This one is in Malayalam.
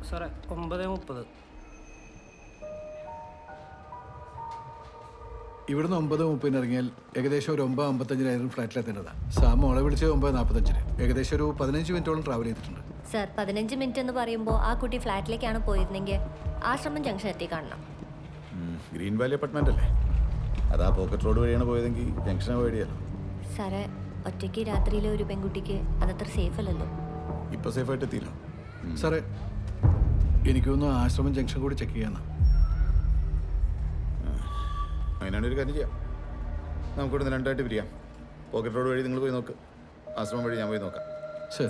സാറേ 9:30. ഇവിടുന്ന് 9:30 ഇറങ്ങിയാൽ ഏകദേശം ഒരു 9:55 ഫ്ലാറ്റിലെത്തേണ്ടതാണ്. സാം മോളെ വിളിച്ച് 9:45. ഏകദേശം ഒരു 15 മിനിറ്റോളം ട്രാവൽ ചെയ്തിട്ടുണ്ട്. സർ 15 മിനിറ്റ് എന്ന് പറയുമ്പോൾ ആ കുട്ടി ഫ്ലാറ്റിലേക്കാണ് പോയിരുന്നെങ്കിൽ ആശ്രമം ജംഗ്ഷൻ എത്തി കാണണം. ഗ്രീൻ വാലി അപ്പാർട്ട്മെന്റ് അല്ലേ? അതാ പോക്കറ്റ് റോഡ് വഴിയാണ് പോയതെങ്കിൽ ജംഗ്ഷൻ വഴിയല്ലോ. സാറേ ഒറ്റയ്ക്ക് രാത്രിയിലെ ഒരു പെൺകുട്ടിക്ക് അതത്ര സേഫ് അല്ലല്ലോ. ഇപ്പൊ സേഫായിട്ട് എത്തിയില്ലോ. സാറേ എനിക്കൊന്ന് ആശ്രമം ജംഗ്ഷൻ കൂടി ചെക്ക് ചെയ്യാമെന്നാ. അതിനാണ് ഒരു കാര്യം ചെയ്യാം. നമുക്കിവിടെ നിന്ന് രണ്ടായിട്ട് പിരിയാം. പോക്കറ്റ് റോഡ് വഴി നിങ്ങൾ പോയി നോക്ക്, ആശ്രമം വഴി ഞാൻ പോയി നോക്കാം. ശരി.